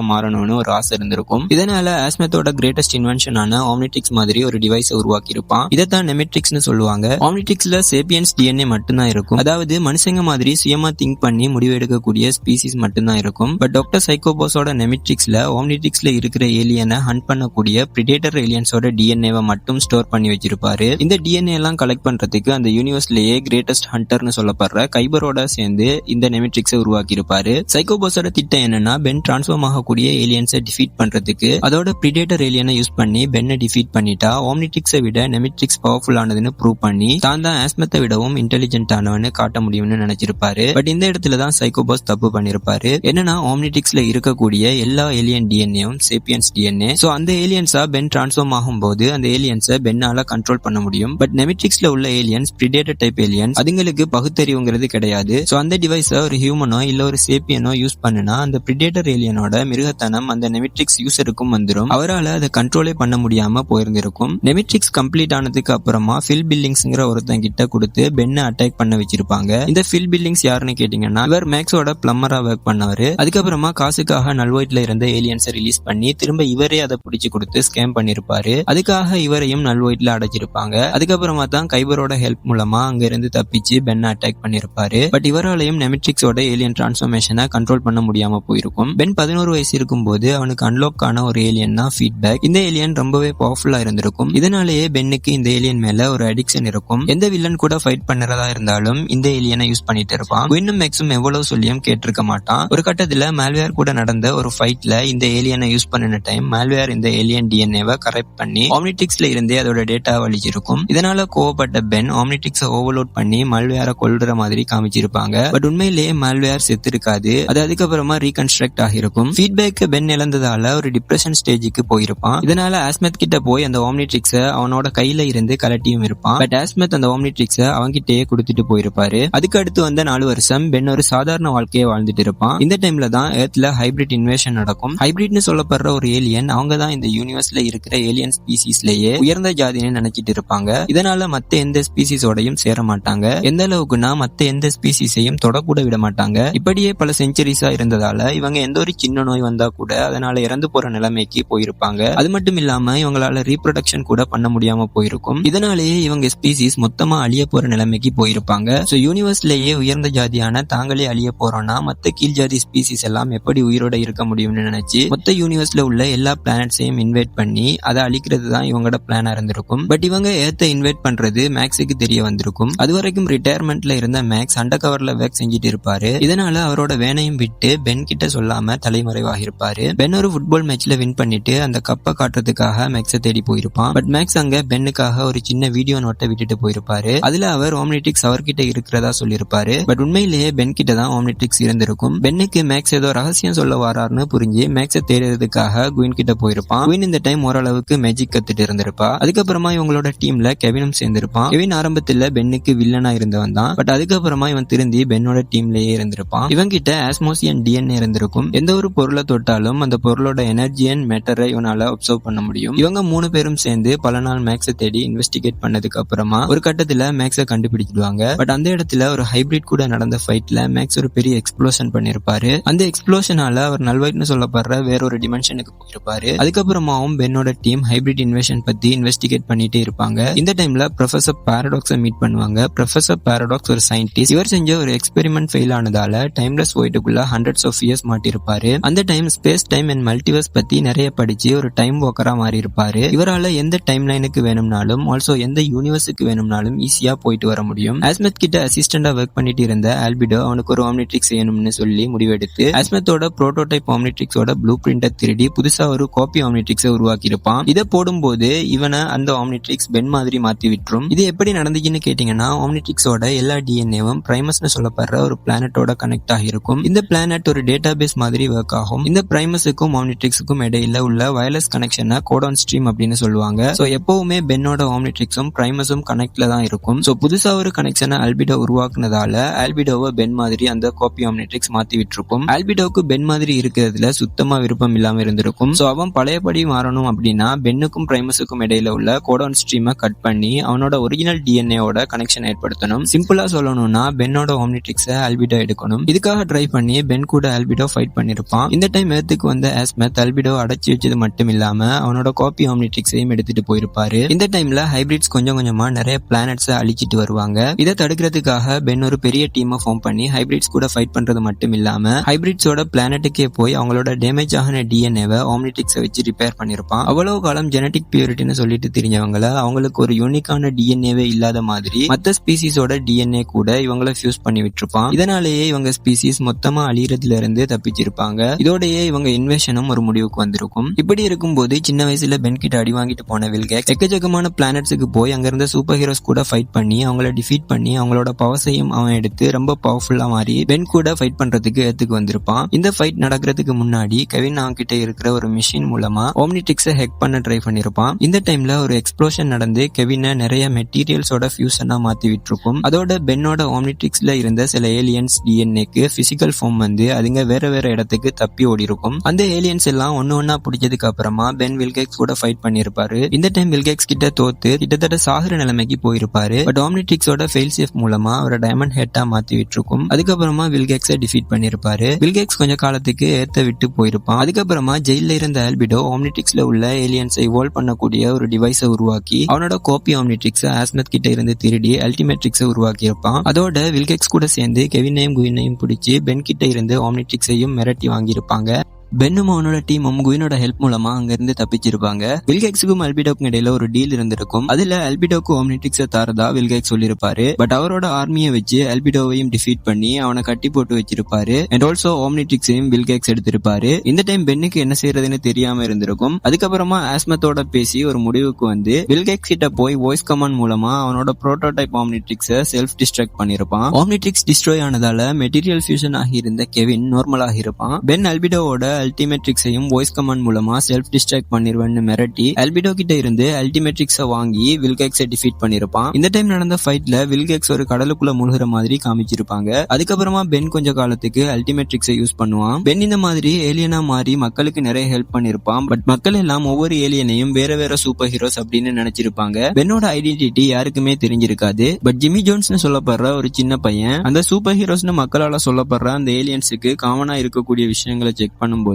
S1: மாறணும்னு ஒரு ஆசை இருந்திருக்கும். இதனால ஆஸ்மத்தோட கிரேட்டஸ்ட் இன்வென்ஷனான ஆம்னிட்ரிக்ஸ் மாதிரி ஒரு டிவைஸ் உருவாக்கி இருப்பான். இதைத்தான் நெமெட்ரிக்ஸ்னு சொல்லுவாங்க. ஆம்னிட்ரிக்ஸ்ல சேப்பியன்ஸ் டிஎன்ஏ மட்டும்தான் இருக்கும். அதாவது மனுஷங்க மாதிரி சுயமா திங்க் பண்ணி முடிவு எடுக்கக்கூடிய ஸ்பீசிஸ் மட்டும்தான் இருக்கும். பட் டாக்டர் சைக்கோபோஸோட நெமெட்ரிக்ஸ்ல ஆம்னிட்ரிக்ஸ்ல இருக்கிற ஏலியனை ஹண்ட் பண்ணக்கூடிய பிரிடேட்டர் ஏலியன்ஸோட டிஎன்ஏவை மட்டும் ஸ்டோர் பண்ணி வச்சிருப்பாரு. இந்த டிஎன்ஏ எல்லாம் கலெக்ட் பண்றதுக்கு அந்த யூனிவர்ஸ்லயே கிரேட்டஸ்ட் ஹண்டர்னு சொல்லப்படுற கைபரோட சேர்ந்து இந்த நெமெட்ரிக்ஸை உருவாக்கி இருப்பாரு. சைக்கோபோஸோட திட்டம் என்னன்னா பென் டிரான்ஸ்ஃபார்ம் ஆகக்கூடிய ஏலியன்ஸை டிஃபீட் பண்றதுக்கு அதோட பிரிடேட்டர் ஏலியனை யூஸ் பண்ணி பென்னை டிஃபீட் பண்ணிட்டா ஆம்னிட்ரிக்ஸை விட நெமெட்ரிக்ஸ் பவர்ஃபுல் ஆனதுன்னு ப்ரூவ் பண்ணி தான் ஆஸ்மத்தை விடவும் இன்டெலிஜென்ட் ஆனவன்னு காட்ட முடியும்னு நினைச்சிருப்பாரு. பட் இந்த இடத்துல தான் சைக்கோபோஸ் தப்பு பண்ணிருப்பாரு. என்னன்னா ஆம்னிட்ரிக்ஸ்ல இருக்கக்கூடிய எல்லா ஏலியன் டிஎன்ஏவும் சேப்பியன்ஸ் டிஎன்ஏ. சோ அந்த ஏலியன்ஸா பென் டிரான்ஸ்ஃபார்ம் ஆகும்போது அந்த ஏலியன்ஸை பென்னால கண்ட்ரோல் பண்ண முடியும். பட் நெமெட்ரிக்ஸ்ல உள்ள ஏலியன்ஸ் பிரிடேட்டர் டைப் ஏலியன்ஸ், அதுங்களுக்கு பகுத்தறிவுங்கிறது கிடையாது. சோ அந்த டிவைஸை ஒரு ஹியூமனோ இல்ல ஒரு சேப்பியனோ யூஸ் பண்ணுனா அந்த பிரிடேட்டர் ஏலியனோட மிருகத்தனம் அந்த நெமெட்ரிக்ஸ் யூசருக்கும் வந்துடும். அவரால் அதை கண்ட்ரோலே பண்ண முடியாம போயிருந்திருக்கும். நெமெட்ரிக்ஸ் கம்ப்ளீட் ஆனதுக்கு அப்புறமா ஃபில் பில்லிங்ஸ்ங்கிற ஒருத்தன் கிட்ட கொடுத்து பென்னை அட்டாக் பண்ண வச்சிருப்பாங்க. இந்த ஃபில் பில்லிங்ஸ் யாருன்னு கேட்டீங்கன்னா இவர் மேக்ஸோட பிளம்பரா ஒர்க் பண்ணவரு. அதுக்கப்புறமா காசுக்காக நல்வைட்ல இருந்த ஏலியன்ஸை ரிலீஸ் பண்ணி திரும்ப இவரே அதை பிடிச்சு கொடுத்து ஸ்கேம் பண்ணிருப்பாரு. அதுக்காக இவரையும் நல்வைட்ல அடைச்சிருப்பாங்க. அதுக்கப்புறமா தான் கைபரோட ஹெல்ப் மூலமா அங்க இருந்து தப்பிச்சு பென்னை அட்டாக் பண்ணிருப்பாரு. பட் இவராலையும் நெமெட்ரிக்ஸோட ஏலியன் டிரான்ஸ்ஃபர்மேஷனை கண்ட்ரோல் பண்ண முடியாம போயிருக்கும். பென் 11 வயசு இருக்கும்போது அவனுக்கு அன்லாக் ஆன ஒரு ஏலியன் தான் ஃபீட்பேக். இந்த ஏலியன் ரொம்பவே பவர்ஃபுல்லா இருந்திருக்கும். இதனாலேயே பென்னுக்கு இந்த ஏலியன் மேல ஒரு அடிக்ஷன் இருக்கும். எந்த வில்லன் கூட ஃபைட் பண்றதா இருந்தாலும் இந்த ஏலியனை யூஸ் பண்ணிட்டு இருப்பான். குயினும் மேக்ஸும் எவ்வளவு சொல்லியும் கேட்டிருக்க மாட்டான். ஒரு கட்டத்துல மால்வேர் கூட நடந்த ஒரு ஃபைட்ல இந்த ஏலியனை யூஸ் பண்ணின டைம் மால்வேர் இந்த ஏலியன் டிஎன்ஏவை கரெக்ட் பண்ணி ஆம்னிட்ரிக்ஸ்ல இருந்தே அதோட டேட்டாவை அழிச்சிருக்கும். இதனால கோவப்பட்ட பென் ஆம்னிட்ரிக்ஸை ஓவர்லோட் பண்ணி மால்வேரை கொல்ற மாதிரி காமிச்சிருப்பாங்க. பட் உண்மையிலேயே மால்வேர் செத்து இருக்காது. அது அதுக்கப்புறமா ரீகன்ஸ்ட்ரக்ட் ஆகிருக்கும். ஃபீட்பேக் பென் இழந்ததால ஒரு டிப்ரெஷன் ஸ்டேஜுக்கு போயிருப்பான். இதனால ஆஸ்மத் கிட்ட போய் அந்த ஆம்னிட்ரிக்ஸை அவனோட கையில இருந்து கலட்டியும் இருப்பான். பட் ஆஸ்மத் அந்த ஆம்னிட்ரிக்ஸை அவன்கிட்டயே கொடுத்துட்டு போயிருப்பாரு. அதுக்கு அடுத்து வந்த 4 வருஷம் பென் ஒரு சாதாரண வாழ்க்கையை வாழ்ந்துட்டு இருப்பான். இந்த டைம்ல தான் எர்த்ல ஹைபிரிட் இன்வேஷன் நடக்கும். ஹைபிரிட்னு சொல்லப்படுற ஒரு ஏலியன் அவங்க தான் இந்த யூனிவர்ஸ்ல இருக்கிற ஏலியன் ஸ்பீசிஸ்லயே உயர்ந்த ஜாதின்னு நினைச்சிட்டு இருப்பாங்க. இதனால மத்த எந்த ஸ்பீசிஸோடையும் சேர மாட்டாங்க. எந்த அளவுக்குன்னா மத்த எந்த ஸ்பீசிஸையும் தொடக்கூட விட மாட்டாங்க. இப்படியே பல செஞ்சுரிஸா இருந்ததால இவங்க எந்த ஒரு சின்ன நோய் வந்தா கூட அதனால இறந்து போற நிலைமைக்கு போயிருப்பாங்க. அது மட்டும் இல்லாம இவங்களால ரீப்ரொடக்ஷன் கூட பண்ண முடியாம போயிருக்கும். இதனாலேயே இவங்க ஸ்பீசிஸ் மொத்தமா அழிய போற நிலைமைக்கு போயிருப்பாங்க. சோ யூனிவர்ஸ்லயே உயர்ந்த ஜாதியான தாங்களே அழிய போறோம்னா மத்த கீழ் ஜாதி ஸ்பீசிஸ் எல்லாம் எப்படி உயிரோட இருக்க முடியும்னு நினைச்சு மொத்த யூனிவர்ஸ்ல உள்ள எல்லா பிளானட்ஸையும் இன்வைட் பண்ணி அதை அழிக்கிறது தான் இவங்களோட பிளானா இருந்திருக்கும். பட் இவங்க ஏத்த இன்வைட் பண்றது மேக்ஸுக்கு தெரிய வந்திருக்கும். அது வரைக்கும் ரிட்டையர்மெண்ட்ல இருந்த மேக்ஸ் அண்டர் கவர்ல ஒர்க் செஞ்சுட்டு இருப்பாரு. இதனால அவரோட வேனையும் விட்டு பென் கிட்ட சொல்லாம தலைமறைவாக இருப்பாரு. பென் ஒரு ஃபுட்பால் மேட்ச்ல வின் பண்ணிட்டு அந்த கப்பை காட்டுறதுக்காக மேக்ஸை தேடி போயிருப்பான். பட் மேக்ஸ் அங்க பென்னுக்காக ஒரு சின்ன வீடியோ நோட்டை விட்டுட்டு போயிருப்பாரு. அதுல அவர் ஆம்னிட்ரிக்ஸ் அவர்கிட்ட இருக்கிறதா சொல்லியிருப்பாரு. பட் உண்மையிலேயே பென் கிட்ட தான் ஆம்னிட்ரிக்ஸ் இருந்திருக்கும். பென்னுக்கு மேக்ஸ் ஏதோ ரகசியம் சொல்ல வராருன்னு புரிஞ்சு மேக்ஸை தேடுறதுக்காக குயின் கிட்ட போயிருப்பான். குயின் இந்த டைம் ஓரளவுக்கு மேஜிக் கத்துட்டு இருந்திருப்பா. அதுக்கப்புறமா இவங்களோட டீம்ல கெவினும் சேர்ந்திருப்பான். கெவின் ஆரம்பத்துல பென்னுக்கு வில்லனா இருந்தவன் தான். பட் அதுக்கப்புறமா இவன் திருந்தி பென்னோட டீம்லயே இருந்திருப்பான். இவன் கிட்ட ஆஸ்மோசியன் டிஎன்ஏ இருந்திருக்கும். எந்த ஒரு பொருளை தொட்டாலும் அந்த பொருளோட எனர்ஜி அண்ட் மேட்டரை இவனால அப்சர்வ் பண்ண முடியும். இவங்க 3 பேரும் சேர்ந்து பல நாள் மேக்ஸை தேடி இன்வெஸ்டிகேட் பண்ணதுக்கு அப்புறமா ஒரு கட்டத்துல மேக்ஸை கண்டுபிடிச்சிடுவாங்க. பட் அந்த இடத்துல ஒரு ஹைபிரிட் கூட நடந்த ஃபைட்ல மேக்ஸ் ஒரு பெரிய எக்ஸ்ப்ளோஷன் பண்ணிருப்பாரு. அந்த எக்ஸ்ப்ளோஷனால அவர் நல்வைட்னு சொல்லப்படுற வேற ஒரு டிமென்ஷனுக்கு போயிருப்பாரு. அதுக்கப்புறமாவும் பென்னோட டீம் ஹைபிரிட் இன்வேஷன் பத்தி இன்வெஸ்டிகேட் பண்ணிட்டே இருப்பாங்க. இந்த டைம்ல ப்ரொஃபசர் பாரடாக்ஸை மீட் பண்ணுவாங்க. ப்ரொஃபசர் பாரடாக்ஸ் ஒரு சயின்டிஸ்ட். இவர் செஞ்ச ஒரு எக்ஸ்பெரிமெண்ட் ஃபெயில் ஆனதால டைம்லெஸ் ஒயிட்டுக்குள்ள ஹண்ட்ரட்ஸ் ஆஃப் இயர்ஸ் மாட்டிருப்பாரு. அந்த time space time and multiverse பத்தி நிறைய படிச்சு ஒரு டைம் வாக்கரா மாறி இருப்பாரு. இவரால எந்த டைம் லைனுக்கு வேணும்னாலும் ஆல்சோ எந்த யூனிவர்ஸுக்கு வேணும்னாலும் ஈஸியா போயிட்டு வர முடியும். ஆஸ்மத் கிட்ட அசிஸ்டண்டா ஒர்க் பண்ணிட்டு இருந்த ஆல்பிடோ அவனுக்கு ஒரு ஆம்னிட்ரிக்ஸ் வேணும்னு சொல்லி முடிவெடுத்து ஆஸ்மத்தோட புரோட்டோடைப் ஆம்னிட்ரிக்ஸோட ப்ளூ பிரிண்டை திருடி புதுசா ஒரு காப்பி ஆம்னிட்ரிக்ஸை உருவாக்கி இருப்பான். இதை போடும்போது இவனை அந்த ஆம்னிட்ரிக்ஸ் பென் மாதிரி மாத்தி விட்டுரும். இது எப்படி நடந்துச்சுன்னு கேட்டீங்கன்னா ஆம்னிட்ரிக்ஸோட எல்லா டிஎன்ஏவும் பிரைமஸ்னு சொல்லப்படுற ஒரு பிளானட்டோட கனெக்ட் ஆகிருக்கும். இந்த பிளானட் ஒரு டேட்டாபேஸ் மாதிரி ஒர்க் ஆகும். இந்த பிரைமஸுக்கும் ஆம்னிட்ரிக்ஸுக்கும் இடையில உள்ள வயர்லெஸ் கனெக்ஷனை கோடான் ஸ்ட்ரீம் அப்படின்னு சொல்லுவாங்க. சோ எப்பவுமே பென்னோட ஆம்னிட்ரிக்ஸும் பிரைமஸும் கனெக்ட்ல தான் இருக்கும். சோ புதுசா ஒரு கனெக்ஷனை ஆல்பிடோ உருவாக்குனதால ஆல்பிடோவை பென் மாதிரி அந்த காப்பி ஆம்னிட்ரிக்ஸ் மாத்தி விட்டுருக்கும். ஆல்பிடோக்கு பென் மாதிரி இருக்கிறதுல சுத்தமா விருப்பம் இல்லாம இருந்திருக்கும். சோ அவன் பழையபடி மாறணும் அப்படின்னா பென்னுக்கும் பிரைமஸுக்கும் இடையில உள்ள கோடான் ஸ்ட்ரீமை கட் பண்ணி அவனோட ஒரிஜினல் டிஎன்ஏவோட கனெக்ஷன் ஏற்படுத்தணும். சிம்பிளா சொல்லணும்னா பென்னோட ஆம்னிட்ரிக்ஸை ஆல்பிடோ எடுக்கணும். இதுக்காக ட்ரை பண்ணி பென் கூட ஆல்பிடோ ஃபைட் பண்ணிருப்பான். இந்த டைம் எர்த்துக்கு வந்த ஆஸ்மெத் ஆல்பிடோ அடைச்சி வச்சது மட்டும் இல்லாம அவனோட காப்பி ஆம்னிட்ரிக்ஸையும் எடுத்துட்டு போயிருப்பாரு. இந்த டைம்ல ஹைபிரிட்ஸ் கொஞ்சம் கொஞ்சமா நிறைய பிளானட்ஸை அழிச்சிட்டு வருவாங்க. இதை தடுக்கிறதுக்காக பென் ஒரு பெரிய டீமை ஃபார்ம் பண்ணி ஹைபிரிட்ஸ் கூட ஃபைட் பண்றது மட்டும் இல்லாம ஹைபிரிட்ஸோட பிளானட்டுக்கே போய் அவங்களோட டேமேஜ் ஆகின டிஎன்ஏவை ஆம்னிட்ரிக்ஸை வச்சு ரிப்பேர் பண்ணிருப்பான். அவ்வளவு காலம் ஜெனடிக் பியூரிட்டின்னு சொல்லிட்டு தெரிஞ்சவங்கள அவங்களுக்கு ஒரு யூனிக்கான டிஎன்ஏவே இல்லாத மாதிரி மற்ற ஸ்பீசிஸோட டிஎன்ஏ கூட இவங்களை ஃபியூஸ் பண்ணி விட்டுருப்பான். இதனாலேயே இவங்க ஸ்பீசிஸ் மொத்தமா அழியறதுல இருந்து தப்பிச்சிருப்பாங்க. இதோடயே இவங்க இன்வேஷனும் ஒரு முடிவுக்கு வந்திருக்கும். இப்படி இருக்கும்போது சின்ன வயசுல பென் கிட்ட அடி வாங்கிட்டு போன வில்கேக்ஸ் எக்கச்சக்கமான பிளானட்ஸுக்கு போய் அங்க இருந்த சூப்பர் ஹீரோஸ் கூட ஃபைட் பண்ணி அவங்கள டிஃபீட் பண்ணி அவங்களோட பவர்ஸையும் அவன் எடுத்து ரொம்ப பவர்ஃபுல்லா மாறி பென் கூட ஃபைட் பண்றதுக்கு ஏத்துக்கு வந்திருப்பான். இந்த ஃபைட் நடக்கிறதுக்கு முன்னாடி கெவின் அவங்க கிட்ட இருக்கிற ஒரு மிஷின் மூலமா ஆம்னிட்ரிக்ஸை ஹேக் பண்ண ட்ரை பண்ணிருப்பான். இந்த டைம்ல ஒரு எக்ஸ்ப்ளோஷன் நடந்து கெவினை நிறைய மெட்டீரியல்ஸோட ஃபியூஷனா மாத்தி விட்டுருக்கும். அதோட பென்னோட ஆம்னிட்ரிக்ஸ்ல இருந்த சில ஏலியன்ஸ் டிஎன்ஏக்கு பிசிக்கல் ஃபார்ம் வந்து அதுங்க வேற வேற இடத்துக்கு தப்பி ஓடி இருக்கும். அந்த ஏலியன்ஸ் எல்லாம் ஒன்னா பிடிச்சதுக்கு அப்புறமா பென் வில்கேக்ஸ் கூட ஃபைட் பண்ணிருப்பாரு. இந்த டைம் வில்கேக்ஸ் கிட்ட தோத்து கிட்டத்தட்ட சாகுற நிலைமைக்கு போயிருப்பாரு. பட் ஆம்னிட்ரிக்ஸோட ஃபெயில் சேஃப் மூலமா அவரை டைமண்ட் ஹெட்டா மாத்தி விட்டுருக்கும். அதுக்கப்புறமா வில்கேக்ஸை டிஃபீட் பண்ணிருப்பாரு. வில்கேக்ஸ் கொஞ்ச காலத்துக்கு ஏத்த விட்டு போயிருப்பான். அதுக்கப்புறமா ஜெயில இருந்த ஆல்பிடோ ஆம்னிட்ரிக்ஸ்ல உள்ள ஏலியன்ஸை இவால்வ் பண்ணக்கூடிய ஒரு டிவைஸை உருவாக்கி அவனோட காப்பி ஆம்னிட்ரிக்ஸை ஆஸ்மெத் கிட்ட இருந்து திருடி அல்டிமேட்ரிக்ஸை உருவாக்கி இருப்பான். அதோட வில்கேக்ஸ் கூட சேர்ந்து கெவினையும் குயினையும் பிடிச்சி பென் கிட்ட இருந்து ஆம்னிட்ரிக்ஸையும் மிரட்டி வாங்கியிருப்பாங்க. பென்னும் அவனோட டீமும் குயினோட ஹெல்ப் மூலமா அங்க இருந்து தப்பிச்சிருப்பாங்க. வில்கேக்ஸுக்கும் ஆல்பிடோக்கும் இடையில ஒரு டீல் இருந்திருக்கும். அதுல ஆல்பிடோக்கு ஆம்னிட்ரிக்ஸை தாரதா வில்கேக்ஸ் சொல்லிருப்பாரு. பட் அவரோட ஆர்மியை வச்சு ஆல்பிடோவையும் டிஃபீட் பண்ணி அவனை கட்டி போட்டு வச்சிருப்பாரு. அண்ட் ஆல்சோ ஆம்னிட்ரிக்ஸையும் வில்கேக்ஸ் எடுத்திருப்பாரு. இந்த டைம் பென்னுக்கு என்ன செய்யறதுன்னு தெரியாம இருந்திருக்கும். அதுக்கப்புறமா ஆஸ்மத்தோட பேசி ஒரு முடிவுக்கு வந்து வில்கேக்ஸ் கிட்ட போய் வாய்ஸ் கமாண்ட் மூலமா அவனோட புரோட்டோடைப் ஆம்னிட்ரிக்ஸை செல்ஃப் டிஸ்ட்ராக்ட் பண்ணிருப்பான். ஆம்னிட்ரிக்ஸ் டிஸ்ட்ராய் ஆனதால மெட்டீரியல் ஃபியூஷன் ஆகி இருந்த கெவின் நார்மல் ஆகிருப்பான். பென் ஆல்பிடோவோட அல்டிமேட்ரிக்ஸையும் வாய்ஸ் கமாண்ட் மூலமா செல்ஃப் டிஸ்ட்ராக்ட் பண்ணிருவேன்னு மிரட்டி ஆல்பிடோ கிட்ட இருந்து அல்டிமேட்ரிக்ஸை வாங்கி வில்கேக்ஸை டிஃபீட் பண்ணிருப்பான். இந்த டைம் நடந்த ஃபைட்ல வில்கேக்ஸ் ஒரு கடலுக்குள்ள முழுகிற மாதிரி காமிச்சிருப்பாங்க. அதுக்கப்புறமா பென் கொஞ்ச காலத்துக்கு அல்டிமேட்ரிக்ஸை யூஸ் பண்ணுவான். பென் இந்த மாதிரி ஏலியனா மாறி மக்களுக்கு நிறைய ஹெல்ப் பண்ணிருப்பான். பட் மக்கள் எல்லாம் ஒவ்வொரு ஏலியனையும் வேற வேற சூப்பர் ஹீரோஸ் அப்படின்னு நினைச்சிருப்பாங்க. பென்னோட ஐடென்டிட்டி யாருக்குமே தெரிஞ்சிருக்காது. பட் ஜிம்மி ஜோன்ஸ்னு சொல்லப்படுற ஒரு சின்ன பையன் அந்த சூப்பர் ஹீரோஸ்னு மக்களால சொல்லப்படுற அந்த ஏலியன்ஸுக்கு காமனா இருக்கக்கூடிய விஷயங்களை செக் பண்ணும்போது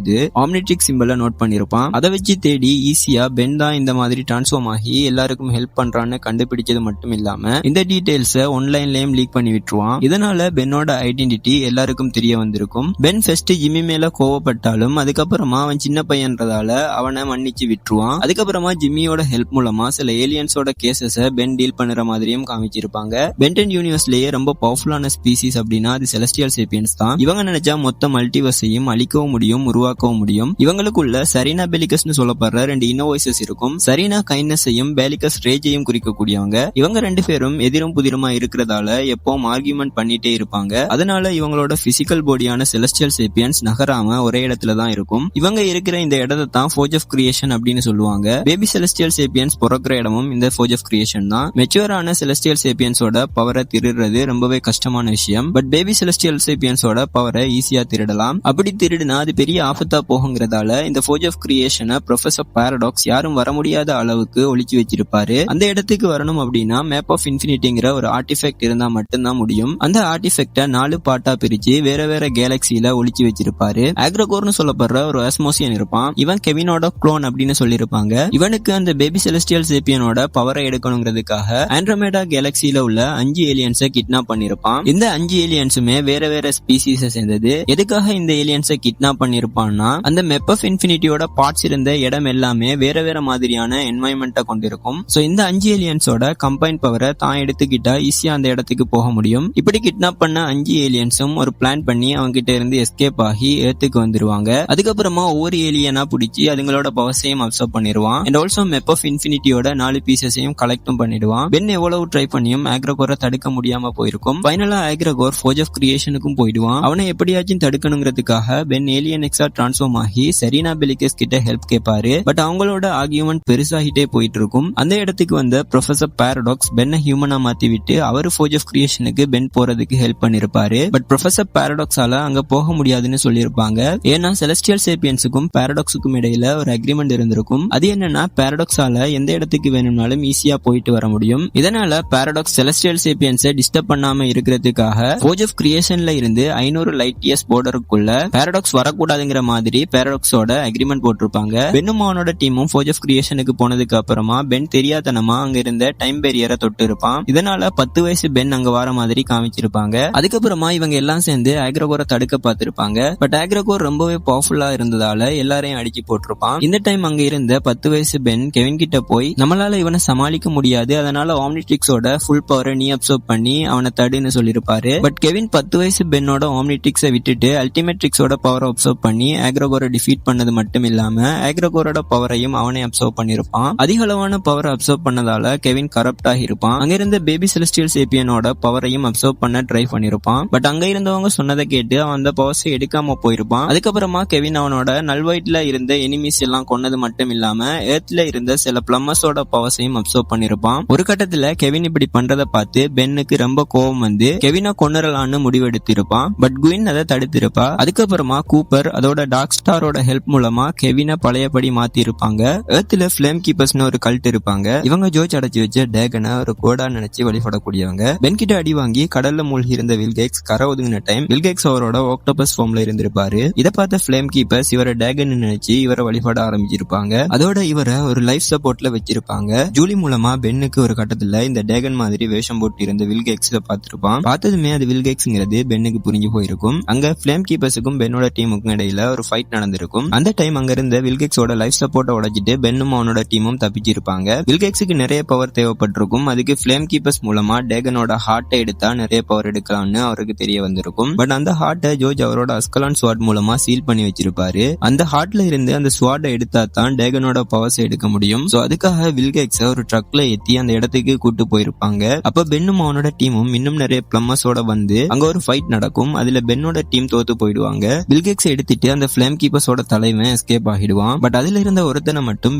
S1: ஆம்னிட்ரிக்ஸ் சிம்பலை நோட் பண்ணிருப்பான். அதை வச்சு தேடி ஈஸியா பென் தான் இந்த மாதிரி டிரான்ஸ்ஃபார்ம் ஆகி எல்லாருக்கும் ஹெல்ப் பண்றான்னு கண்டுபிடிச்சது மட்டும் இல்லாம இந்த டீடைல்ஸை ஆன்லைன்லயும் லீக் பண்ணி விட்டுருவான். இதனால பென்னோட ஐடென்டிட்டி எல்லாருக்கும் தெரிய வந்திருக்கும். பென் ஃபர்ஸ்ட் ஜிம்மி மேல கோவப்பட்டாலும் அதுக்கப்புறமா அவன் சின்ன பையன்றதால அவனை மன்னிச்சு விட்டுருவான். அதுக்கப்புறமா ஜிம்மியோட ஹெல்ப் மூலமா சில ஏலியன்ஸோட கேசஸ பென் டீல் பண்ற மாதிரியும் காமிச்சிருப்பாங்க. பென்டன் யூனிவர்ஸ்லயே ரொம்ப பவர்ஃபுல்லான ஸ்பீசிஸ் அப்படின்னா அது செலஸ்டியல் சேப்பியன்ஸ் தான். இவங்க நினைச்சா மொத்த மல்டிவர்ஸையும் அழிக்கவும் முடியும், உருவாக்கவும் முடியும். இவங்களுக்குள்ள சரீனா பெலிகஸ்னு சொல்லப்படுற 2 இன்னோவைசஸ் இருக்கும். சரீனா கைண்ட்னஸையும் பெலிகஸ் ரேஜையும் குறிக்கக்கூடியவங்க. இவங்க 2 பேரும் எதிரும் புதிருமா இருக்கிறதால எப்பவும் ஆர்கியூமெண்ட் பண்ணிட்டே இருப்பாங்க. அதனால இவங்களோட பிசிக்கல் பாடியான செலஸ்டியல் சேப்பியன்ஸ் நகராம ஒரே இடத்துல தான் இருக்கும். இவங்க இருக்கிற இந்த இடத்தை தான் ஃபோர்ஜ் ஆஃப் கிரியேஷன் அப்படின்னு சொல்லுவாங்க. பேபி செலஸ்டியல் சேப்பியன்ஸ் பிறக்கிற இடமும் இந்த ஃபோர்ஜ் ஆஃப் கிரியேஷன் தான். மெச்சூரான செலஸ்டியல் சேப்பியன்ஸோட பவரை திருடுறது ரொம்பவே கஷ்டமான விஷயம். பட் பேபி செலஸ்டியல் சேப்பியன்ஸோட பவரை ஈஸியா திருடலாம். அப்படி திருடுனா அது பெரிய ஆபத்தா போகுங்கிறதால இந்த ஃபோர்ஜ் ஆஃப் கிரியேஷனை ப்ரொஃபசர் பாரடாக்ஸ் யாரும் வர முடியாத அளவுக்கு ஒளிச்சு வச்சிருப்பாரு. அந்த இடத்துக்கு வரணும் அப்படின்னா மேப் ஆஃப் இன்ஃபினிட்டிங்கிற ஒரு ஆர்டிஃபெக்ட் இருந்தா மட்டும்தான் முடியும். அந்த ஆர்டிஃபெக்ட 4 பார்ட்டா பிரிச்சு வேற வேற கேலக்சியில ஒளிச்சு வச்சிருப்பாரு. ஆக்ரகோர்னு சொல்லப்படுற ஒரு ஆஸ்மோசியன் இருப்பான். இவன் கெவினோட குளோன் அப்படின்னு சொல்லிருப்பாங்க. இவனுக்கு அந்த பேபி செலஸ்டியல் சேப்பியனோட பவரை எடுக்கணுங்கிறதுக்காக ஆண்ட்ரோமேடா கேலக்சியில உள்ள 5 ஏலியன்ஸை கிட்னாப் பண்ணிருப்பான். இந்த 5 ஏலியன்ஸுமே வேற வேற ஸ்பீசிஸை சேர்ந்தது. எதுக்காக இந்த ஏலியன்ஸை கிட்னாப் பண்ணிருப்பான்னா அந்த மெப் ஆஃப் இன்ஃபினிட்டியோட பார்ட்ஸ் இருந்த இடம் எல்லாமே வேற வேற மாதிரியான என்வாயன்மெண்ட்டை கொண்டிருக்கும். சோ இந்த 5 ஏலியன்ஸோட கம்பைன் பவரை தான் எடுத்துக்கிட்டா ஈஸியா அந்த இடத்துக்கு போக முடியும். இப்படி கிட்னாப் பண்ண 5 ஏலியன்ஸும் ஒரு பிளான் பண்ணி அவங்க கிட்ட இருந்து எஸ்கேப் ஆகி ஏத்துக்கு வந்துருவாங்க. அதுக்கப்புறமா ஒவ்வொரு ஏலியனா பிடிச்சி அதுங்களோட பவர்ஸையும் அப்சர்வ் பண்ணிடுவான். அண்ட் ஆல்சோ மெப் ஆஃப் இன்ஃபினிட்டியோட 4 பீசஸையும் கலெக்டும் பண்ணிடுவான். பென் எவ்வளவு ட்ரை பண்ணியும் ஆக்ரகோரை தடுக்க முடியாம போயிருக்கும். ஃபைனலா ஆக்ரகோர் ஃபோர்ஜ் ஆஃப் கிரியேஷனுக்கும் போயிடுவான். அவனை எப்படியாச்சும் தடுக்கணுங்கிறதுக்காக பென் ஏலியன் எக்ஸா டிரான்ஸ்ஃபார்ம் ஆகி செரீனா பெலிகஸ் கிட்ட ஹெல்ப் கேட்பாரு. பட் அவங்களோட ஆர்கியூமெண்ட் பெருசாகிட்டே போயிட்டு இருக்கும். அந்த இடத்துக்கு வந்த ப்ரொஃபசர் பாரடாக்ஸ் பென்னை ஹியூமனா மாத்தி விட்டு அவரு ஃபோர்ஜ் ஆஃப் கிரியேஷனுக்கு பென் போறதுக்கு ஹெல்ப் பண்ணிருப்பாரு. பட் ப்ரொஃபசர் பாரடாக்ஸால அங்க போக முடியாதுன்னு சொல்லியிருப்பாங்க. ஏன்னா செலஸ்டியல் சேப்பியன்ஸுக்கும் பாரடாக்ஸுக்கும் இடையில ஒரு அக்ரிமெண்ட் இருந்திருக்கும். அது என்னன்னா பாரடாக்ஸால எந்த இடத்துக்கு வேணும்னாலும் ஈஸியா போயிட்டு வர முடியும். இதனால பாரடாக்ஸ் செலஸ்டியல் சேப்பியன்ஸை டிஸ்டர்ப் பண்ணாம இருக்கிறதுக்காக ஃபோர்ஜ் ஆஃப் கிரியேஷன்ல இருந்து 500 லைட் இயர்ஸ் போர்டருக்குள்ள பாரடாக்ஸ் வரக்கூடாதுங்கிற மாதிரி பாரடாக்ஸோட அக்ரிமெண்ட் போட்டிருப்பாங்க. பென்னும் அவனோட டீமும் ஃபோர்ஜ் ஆஃப் கிரியேஷனுக்கு போனதுக்கு அப்புறமா பென் தெரியாதனமா அங்க இருந்த டைம் பேரியரை தொட்டு இருப்பான். இதனால 10 வயசு பென் அங்க வர மாதிரி காமிச்சிருப்பாங்க. அதுக்கப்புறமா இவங்க எல்லாம் சேர்ந்து ஆக்ரகோரை தடுக்க பார்த்திருப்பாங்க. பட் ஆக்ரகோர் ரொம்பவே பவர்ஃபுல்லா இருந்ததால எல்லாரையும் அடிச்சு போட்டிருப்பான். இந்த டைம் அங்க இருந்த 10 வயசு பென் கெவின் கிட்ட போய் நம்மளால இவனை சமாளிக்க முடியாது, அதனால ஆம்னிட்ரிக்ஸோட ஃபுல் பவரை நீ அப்சர்வ் பண்ணி அவனை தடுன்னு சொல்லிருப்பாரு. பட் கெவின் 10 வயசு பென்னோட ஆம்னிட்ரிக்ஸை விட்டுட்டு அல்டிமேட்ரிக்ஸோட பவரை அப்சர்வ் பண்ணி ஆக்ரகோரை டிஃபீட் பண்ணது மட்டும் இல்லாம ஆக்ரகோரோட பவரையும் அவனை அப்சர்வ் பண்ணிருப்பான். அதிக அளவான பவரை அப்சர்வ் பண்ணதால கெவின் கரப்ட் ஆகிருப்பான். அங்க இருந்த பேபி செலஸ்டியல் சேப்பியனோட பவரையும் அப்சர்வ் பண்ண ட்ரை பண்ணிருப்பான். பட் அங்க இருந்தவங்க சொன்னதை கேட்டு அவன் அந்த பவர்ஸை எடுக்காம போயிருப்பான். அதுக்கப்புறமா கெவின் அவனோட நல்வைட்ல இருந்த எனிமீஸ் எல்லாம் கொன்னது மட்டும் இல்லாம எர்த்ல இருந்த சில பிளம்மர்ஸோட பவர்ஸையும் அப்சர்வ் பண்ணிருப்பான். ஒரு கட்டத்துல கெவின் இப்படி பண்றதை பார்த்து பென்னுக்கு ரொம்ப கோவம் வந்து கெவினை கொன்னரலான்னு முடிவெடுத்திருப்பான். பட் குயின் அதை தடுத்திருப்பா. அதுக்கப்புறமா கூப்பர் அதோட டார்க் ஸ்டாரோட ஹெல்ப் மூலமா கெவினை பழையபடி மாத்தி இருப்பாங்க. எர்த்ல ஃபிளேம் கீப்பர்ஸ்னு ஒரு கல்ட் இருப்பாங்க. இவங்க ஜோர்ஜ் அடைச்சு வச்ச டேகனை ஒரு கோடா நினைச்சு வழிபடக்கூடியவங்க. பென் கிட்ட அடி வாங்கி கடல்ல மூழ்கி இருந்த வில்கேக்ஸ் கரை ஒதுங்கின டைம் வில்கேக்ஸ் அவரோட ஆக்டோபஸ் ஃபார்ம்ல இருந்திருப்பாரு. இதை பார்த்த ஃபிளேம் கீப்பர்ஸ் இவரை டேகன் நினைச்சு இவரை வழிபட ஆரம்பிச்சிருப்பாங்க. அதோட இவரை ஒரு லைஃப் சப்போர்ட்ல வச்சிருப்பாங்க. ஜூலி மூலமா பென்னுக்கு ஒரு கட்டத்துல இந்த டேகன் மாதிரி வேஷம் போட்டு இருந்த வில்கேக்ஸ் பார்த்திருப்பான். பார்த்ததுமே அது வில்கேக்ஸ்ங்கிறது பென்னுக்கு புரிஞ்சு போயிருக்கும். அங்க ஃபிளேம் கீப்பர்ஸுக்கும் பென்னோட டீமுக்கும் இடையில ஒரு ஃபைட் நடந்திருக்கும். அந்த டைம் அங்க இருந்த வில்கேக்ஸோட லைஃப் சப்போர்ட்டை உடைச்சிட்டு பென்னும் அவனோட டீமும் தப்பிச்சிருப்பாங்க. வில்கேக்ஸுக்கு நிறைய பவர் தேவைப்பட்டிருக்கும். அதுக்கு ஃபிளேம் கீப்பர்ஸ் மூலமா டேகனோட ஹார்ட்டை எடுத்தா நிறைய பவர் எடுக்கலாம்னு அவருக்கு தெரிய வந்திருக்கும். பட் அந்த ஹார்ட்டை ஜோர்ஜ் அவரோட அஸ்கலான் ஸ்வாட் மூலமா சீல் பண்ணி வச்சிருப்பாரு. அந்த ஹார்ட்ல இருந்து அந்த ஸ்வாட்டை எடுத்தா தான் டேகனோட பவர்ஸ் எடுக்க முடியும். சோ அதுக்காக வில்கேக்ஸை ஒரு ட்ரக்ல ஏத்தி அந்த இடத்துக்கு கூட்டு போயிருப்பாங்க. அப்ப பென்னும் அவனோட டீமும் இன்னும் நிறைய பிளம்மர்ஸோட வந்து அங்க ஒரு ஃபைட் நடக்கும். அதுல பென்னோட டீம் தோத்து போயிடுவாங்க. வில்கேக்ஸ் எடுத்துட்டு அந்த ஃபிளேம் கீப்பர்ஸோட தலைவன் எஸ்கேப் ஆகிடுவான். பட் அதுல இருந்த ஒருத்தனை மட்டும்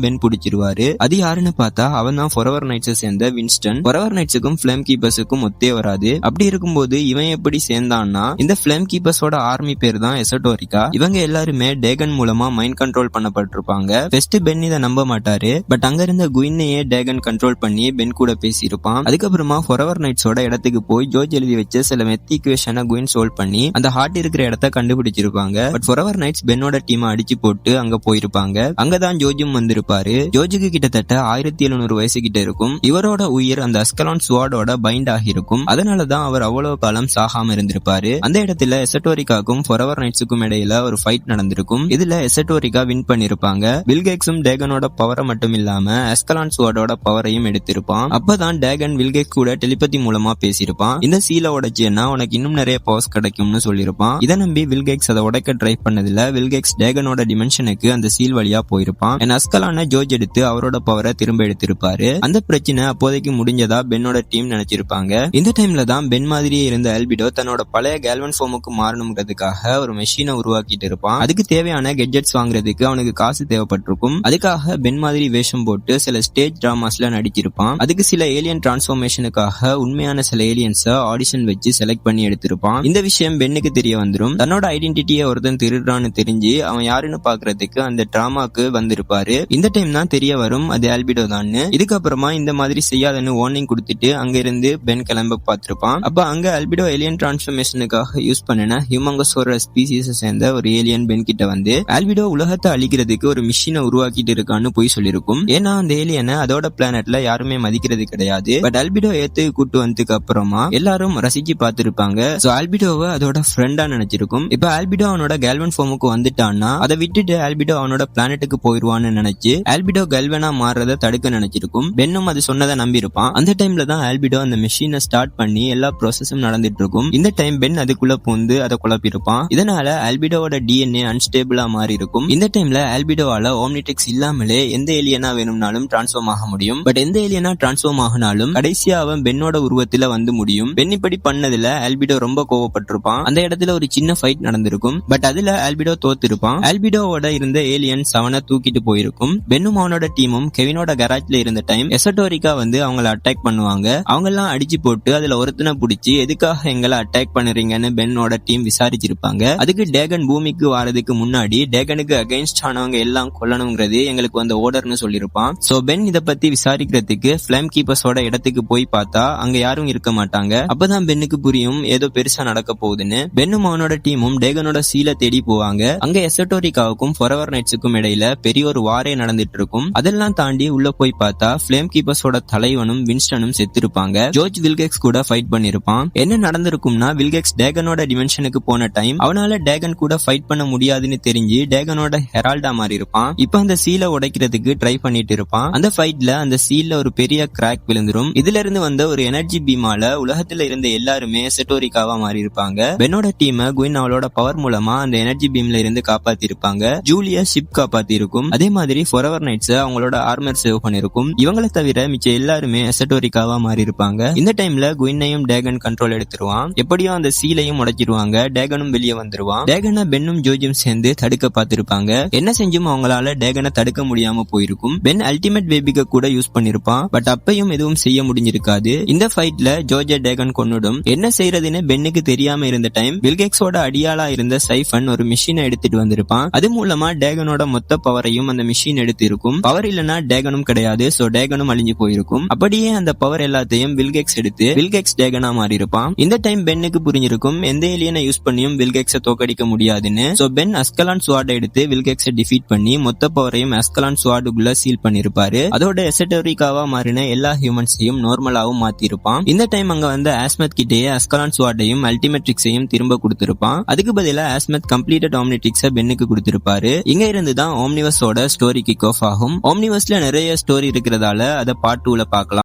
S1: பென் பிடிச்சிருவாரு. அது யாருன்னு பார்த்தா அவன் தான் ஃபொரெவர் நைட்ஸை சேர்ந்த வின்ஸ்டன். ஃபொரெவர் நைட்ஸுக்கும் ஃபிளேம் கீப்பர்ஸுக்கும் ஒத்தே வராது. அப்படி இருக்கும்போது இவன் எப்படி சேர்ந்தான்னா இந்த ஃபிளேம் கீப்பர்ஸோட ஆர்மி பேர் தான் எசட்டோரிகா. இவங்க எல்லாருமே டேகன் மூலமா மைண்ட் கண்ட்ரோல் பண்ணப்பட்டிருப்பாங்க. ஃபர்ஸ்ட் பென் இதை நம்ப மாட்டாரு. பட் அங்க இருந்த குயின்னையே டேகன் கண்ட்ரோல் பண்ணி பென் கூட பேசியிருப்பான். அதுக்கப்புறமா ஃபொரெவர் நைட்ஸோட இடத்துக்கு போய் ஜோர்ஜ் எழுதி வச்ச சில மெத் ஈக்குவேஷனை குயின் சால்வ் பண்ணி அந்த ஹார்ட் இருக்கிற இடத்த கண்டுபிடிச்சிருப்பாங்க. பட் ஃபொரெவர் நைட்ஸ் பென்னோட டீமை அடிச்சு போட்டு அங்க போயிருப்பாங்க. அங்கதான் ஜோர்ஜும் வந்திருப்பாரு. ஜோர்ஜுக்கு கிட்டத்தட்ட 1700 வயசு கிட்ட இருக்கும். இவரோட உயிர் அந்த அஸ்கலான் ஸ்வாடோட பைண்ட் ஆகிருக்கும். அதனாலதான் அவர் அவ்வளவு காலம் சாகாம இருந்திருப்பாரு. அந்த இடத்துல எசட்டோரிகாக்கும் ஃபொரெவர் நைட்ஸுக்கும் இடையில ஒரு ஃபைட் நடந்திருக்கும். இதுல எசட்டோரிகா வின் பண்ணிருப்பாங்க. வில்கேக்ஸும் டேகனோட பவரை மட்டும் இல்லாம அஸ்கலான் ஸ்வாடோட பவரையும் எடுத்திருப்பான். அப்பதான் டேகன் வில்கேக்ஸ் கூட டெலிபதி மூலமா பேசியிருப்பான். இந்த சீலை உடைச்சேன்னா உனக்கு இன்னும் நிறைய பவர்ஸ் கிடைக்கும்னு சொல்லியிருப்பான். இதை நம்பி வில்கேக்ஸ் அதை உடைக்க ட்ரை பண்ணதுல வில்கேக்ஸ் டேகனோட டிமென்ஷனுக்கு அந்த சீல் வழியா போயிருப்பான். அஸ்கலான ஜோர்ஜ் எடுத்து அவரோட பவரை திரும்ப எடுத்திருப்பாரு. அந்த பிரச்சனை அப்போதைக்கு முடிஞ்சதா பென்னோட டீம் நினைச்சிருப்பாங்க. இந்த டைம்ல தான் பென் மாதிரியே இருந்த ஆல்பிடோ தன்னோட பழைய கேல்வன் ஃபார்முக்கு மாறணும்ன்றதுக்காக ஒரு மெஷினை உருவாக்கிட்டு இருப்பான். அதுக்கு தேவையான கெட்ஜெட்ஸ் வாங்குறதுக்கு அவனுக்கு காசு தேவைப்பட்டிருக்கும். அதுக்காக பென் மாதிரி வேஷம் போட்டு சில ஸ்டேஜ் டிராமாஸ்ல நடிச்சிருப்பான். அதுக்கு சில ஏலியன் டிரான்ஸ்ஃபார்மேஷனுக்காக உண்மையான சில ஏலியன்ஸை ஆடிஷன் வச்சு செலக்ட் பண்ணி எடுத்திருப்பான். இந்த விஷயம் பென்னுக்கு தெரிய வந்துரும். தன்னோட ஐடென்டிட்டியை ஒருத்தன் திருடுறான்னு தெரிஞ்சு அவன் யாருன்னு பாக்குறதுக்கு அந்த டிராமாக்கு வந்திருப்பாரு. இந்த டைம் தான் தெரிய வரும் அது ஆல்பிடோ தான். இதுக்கப்புறமா இந்த மாதிரி செய்யாதன்னு வார்னிங் கொடுத்துட்டு அங்க இருந்து பென் கிளம்ப பார்த்திருப்பான். அப்ப அங்க ஆல்பிடோ ஏலியன் டிரான்ஸ்ஃபார்மேஷனுக்காக யூஸ் பண்ணின ஹியூமங்கஸோட ஸ்பீசிஸ் சேர்ந்த ஒரு ஏலியன் பென் கிட்ட வந்து ஆல்பிடோ உலகத்தை அழிக்கிறதுக்கு ஒரு மிஷினை உருவாக்கிட்டு இருக்கான்னு போய் சொல்லிருக்கும். ஏன்னா அந்த ஏலியனை அதோட பிளானட்ல யாருமே மதிக்கிறது கிடையாது. பட் ஆல்பிடோ ஏத்து கூட்டு வந்ததுக்கு அப்புறமா எல்லாரும் ரசிச்சு பார்த்திருப்பாங்க. சோ ஆல்பிடோவை அதோட ஃப்ரெண்டா நினைச்சிருக்கும். இப்ப ஆல்பிடோ அவனோட கேல்வன் ஃபார்முக்கு வந்துட்டான்னா அதை விட்டுட்டு ஆல்பிடோ அவனோட பிளானட்டுக்கு போயிருவான்னு நினைச்சு ஆல்பிடோ கேல்வனா மாறத தடுக்க நினைச்சிருக்கும். பென்னும் அது சொன்னதை நம்பி இருப்பான். அந்த டைம்ல தான் ஆல்பிடோ அந்த மெஷினை ஸ்டார்ட் பண்ணி எல்லா ப்ராசஸும் நடந்துட்டு இருக்கும். இந்த டைம் பென் அதுக்குள்ள பூந்து அதை குழப்பிருப்பான். இதனால ஆல்பிடோவோட டிஎன்ஏ அன்ஸ்டேபிளா மாறி இருக்கும். இந்த டைம்ல ஆல்பிடோவால ஓம்னிடெக்ஸ் இல்லாமலே எந்த ஏலியனா வேணும்னாலும் டிரான்ஸ்ஃபார்ம் ஆக முடியும். பட் எந்த ஏலியனா டிரான்ஸ்ஃபார்ம் ஆகினாலும் கடைசியா அவன் பென்னோட உருவத்துல வந்து முடியும். பென் இப்படி பண்ணதுல ஆல்பிடோ ரொம்ப கோவப்பட்டிருப்பான். அந்த இடத்துல ஒரு சின்ன ஃபைட் நடந்திருக்கும். பட் அதுல ஆல்பிடோ ஆல்பிடோ தோத்திருப்பான். ஆல்பிடோவோட இருந்த ஏலியன்ஸ் அவனை தூக்கிட்டு போயிருக்கும். பென்னும் அவனோட டீமும் கெவினோட கராஜ்ல இருந்த டைம் எசட்டோரிக்கா வந்து அவங்கள அட்டாக் பண்ணுவாங்க. அவங்க எல்லாம் அடிச்சு போட்டு அதுல ஒருத்தனை பிடிச்சி எதுக்காக எங்களை அட்டாக் பண்ணுறீங்கன்னு பென்னோட டீம் விசாரிச்சிருப்பாங்க. அதுக்கு டேகன் பூமிக்கு வாரதுக்கு முன்னாடி டேகனுக்கு அகைன்ஸ்ட் ஆனவங்க எல்லாம் கொல்லணுங்கிறது எங்களுக்கு வந்த ஓர்டர்னு சொல்லிருப்பான். சோ பென் இத பத்தி விசாரிக்கிறதுக்கு ஃபிளேம் கீப்பர்ஸோட இடத்துக்கு போய் பார்த்தா அங்க யாரும் இருக்க மாட்டாங்க. அப்பதான் பென்னுக்கு புரியும் ஏதோ பெருசா நடக்க போகுதுன்னு. பென்னும் அவனோட டீமும் டேகனோட சீலை தேடி போவாங்க. அங்க எசட்டோரிக்காவுக்கும் ஃபொரெவர் நைட்ஸுக்கும் இடையில பெரிய ஒரு வாரே நடந்துட்டு இருக்கும். அதெல்லாம் தாண்டி உள்ள போய் பார்த்தா ஃபிளேம் கீப்பர்ஸோட தலைவனும் வின்ஸ்டனும் செத்துருப்பாங்க. ஜோர்ஜ் வில்கெக்ஸ் கூட ஃபைட் பண்ணிருப்பான். என்ன நடந்திருக்கும்னா வில்கெக்ஸ் டேகனோட டிமென்ஷனுக்கு போன டைம் அவனால டேகன் கூட ஃபைட் பண்ண முடியாதுன்னு தெரிஞ்சு டேகனோட ஹெரால்டா மாறி இருப்பான். இப்ப அந்த சீலை உடைக்கிறதுக்கு ட்ரை பண்ணிட்டு இருப்பான். அந்த ஃபைட்ல அந்த சீல்ல ஒரு பெரிய கிராக் விழுந்துரும். இதுல இருந்து வந்த ஒரு எனர்ஜி பீமால உலகத்துல இருந்த எல்லாருமே எசட்டோரிக்காவா மாறி இருப்பாங்க. பென்னோட டீமை குயின் அவளோட பவர் மூலமா அந்த எனர்ஜி பீம்ல இருந்து காப்பாத்தி இருப்பாங்க. ஜூலியா ஷிப் காப்பாத்தி இருக்கும். அதே மாதிரி ஃபொரெவர் நைட்ஸ் அவங்களோட ஆர்மர் சேவ் பண்ணிருக்கும். இவங்களை தவிர மிச்ச எல்லாருமே எசட்டோரிக்காவா மாறி இருப்பாங்க. இந்த டைம்ல குயினையும் டேகன் கண்ட்ரோல் எடுத்துருவான். எப்படியும் அந்த சீலையும் உடைச்சிருவாங்க. டேகனும் வெளியே வந்துருவான். டேகனை பென்னும் ஜோர்ஜும் சேர்ந்து தடுக்க பார்த்திருப்பாங்க. என்ன செஞ்சும் அவங்களால டேகனை தடுக்க முடியாம போயிருக்கும். பென் அல்டிமேட் பேபிக கூட யூஸ் பண்ணிருப்பான். பட் அப்பையும் எதுவும் செய்ய முடிஞ்சிருக்காது. இந்த ஃபைட்ல ஜோர்ஜ டேகன் கொன்னுடும். என்ன செய்யறதுன்னு பென்னுக்கு தெரியாம இருந்த டைம் வில்கெக்ஸோட அடியாளா இருந்த சைஃபன் ஒரு மிஷினை எடுத்துட்டு வந்திருப்பான். அது மூலமா டேகனோட மொத்த பவரையும் அந்த மிஷின் எடுத்து இருக்கும். பவர் இல்லனா டேகனும் கிடையாது. சோ டேகனும் அழிஞ்சு போயிருக்கும். அப்படியே அந்த பவர் எல்லாத்தையும் வில்கெக்ஸ் எடுத்து வில்கெக்ஸ் டேகனா மாறி இருப்பான். இந்த டைம் பென்னுக்கு புரிஞ்சிருக்கும் எந்த ஏலியனை யூஸ் பண்ணியும் வில்கெக்ஸை தோக்கடிக்க முடியாதுன்னு. சோ பென் அஸ்கலான் ஸ்வார்டை எடுத்து வில்கெக்ஸை டிஃபீட் பண்ணி மொத்த பவரையும் அஸ்கலான் ஸ்வார்டுக்குள்ள சீல் பண்ணிருப்பாரு. அதோட எசட்டோரிக்காவா மாறின எல்லா ஹியூமன்ஸையும் நார்மலாவும் மாத்திருப்பான். இந்த டைம் அங்க வந்த ஆஸ்மத் கிட்டேயே அஸ்கலான் ஸ்வார்டையும் அல்டிமேட்ரிக்ஸையும் திரும்ப கொடுத்திருப்பான். அதுக்கு பதிலா ஆஸ்மத் கம்ப்ளீட்டட் ஆம்னிட்ரிக்ஸை பென்னுக்கு கொடுத்திருப்பாரு. இங்க இருந்து தான் ஓம்னிவர்ஸோட ஸ்டோரி கிக் ஆஃப் ஆகும். ஓம்னிவர்ஸ்ல நிறைய ஸ்டோரி இருக்கிறதால அதை பார்ட் 2ல பார்க்கலாம்.